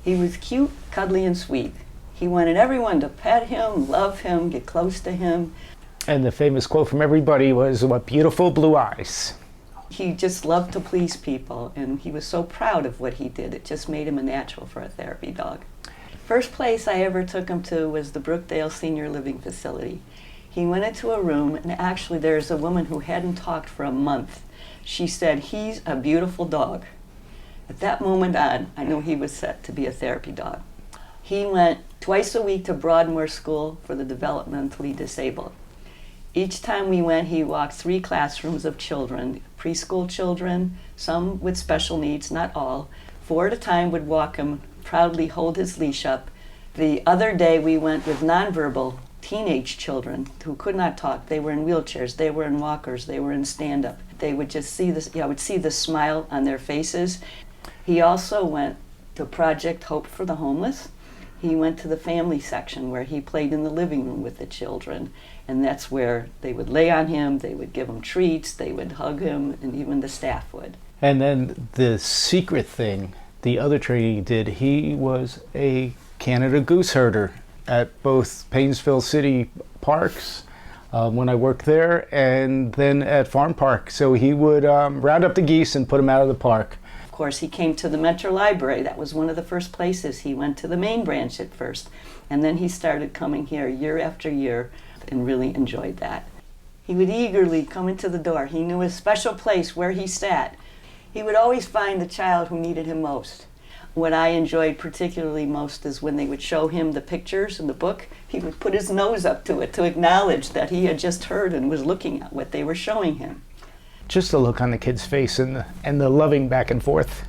He was cute, cuddly, and sweet. He wanted everyone to pet him, love him, get close to him. And the famous quote from everybody was, "What beautiful blue eyes." He just loved to please people, and he was so proud of what he did. It just made him a natural for a therapy dog. First place I ever took him to was the Brookdale Senior Living Facility. He went into a room, and actually there's a woman who hadn't talked for a month. She said, "He's a beautiful dog." At that moment on, I knew he was set to be a therapy dog. He went twice a week to Broadmoor School for the developmentally disabled. Each time we went, he walked 3 classrooms of children, preschool children, some with special needs, not all. 4 at a time would walk him, proudly hold his leash up. The other day we went with nonverbal teenage children who could not talk. They were in wheelchairs, they were in walkers, they were in stand-up. They would just see this, I would see the smile on their faces. He also went to Project Hope for the Homeless. He went to the family section where he played in the living room with the children, and that's where they would lay on him, they would give him treats, they would hug him, and even the staff would. And then the secret thing, the other training he did, he was a Canada goose herder at both Painesville City Parks when I worked there, and then at Farm Park. So he would round up the geese and put them out of the park. Of course, he came to the Metro Library. That was one of the first places. He went to the main branch at first, and then he started coming here year after year and really enjoyed that. He would eagerly come into the door. He knew a special place where he sat. He would always find the child who needed him most. What I enjoyed particularly most is when they would show him the pictures in the book, he would put his nose up to it to acknowledge that he had just heard and was looking at what they were showing him. Just the look on the kid's face and the loving back and forth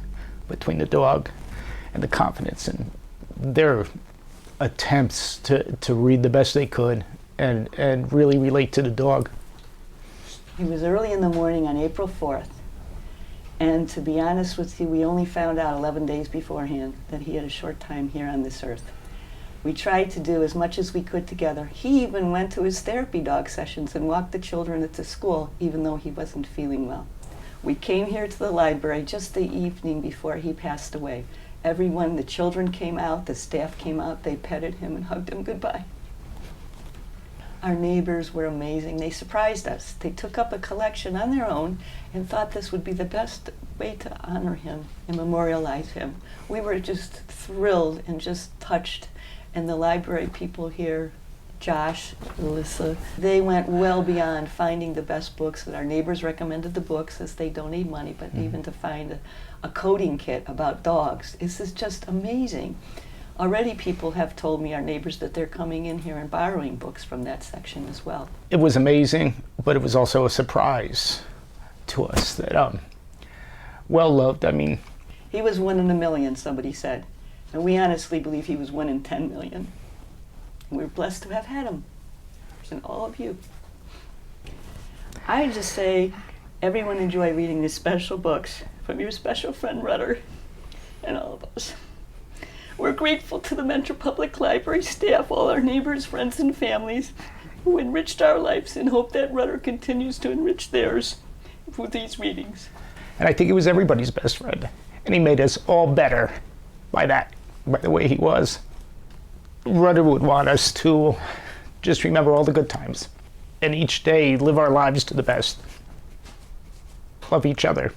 between the dog and the confidence and their attempts to read the best they could and really relate to the dog. It was early in the morning on April 4th, and to be honest with you, we only found out 11 days beforehand that he had a short time here on this earth. We tried to do as much as we could together. He even went to his therapy dog sessions and walked the children at the school, even though he wasn't feeling well. We came here to the library just the evening before he passed away. Everyone, the children came out, the staff came out, they petted him and hugged him goodbye. Our neighbors were amazing. They surprised us. They took up a collection on their own and thought this would be the best way to honor him and memorialize him. We were just thrilled and just touched. And the library people here, Josh, Alyssa, they went well beyond finding the best books. That our neighbors recommended the books as they don't need money, but even to find a coding kit about dogs. This is just amazing. Already people have told me, our neighbors, that they're coming in here and borrowing books from that section as well. It was amazing, but it was also a surprise to us that, well loved, I mean. He was 1 in a million, somebody said. And we honestly believe he was 1 in 10 million. And we're blessed to have had him, and all of you. I just say, everyone enjoy reading these special books from your special friend Rudder and all of us. We're grateful to the Metro Public Library staff, all our neighbors, friends, and families who enriched our lives, and hope that Rudder continues to enrich theirs with these readings. And I think he was everybody's best friend. And he made us all better by the way he was. Rudder would want us to just remember all the good times and each day live our lives to the best. Love each other.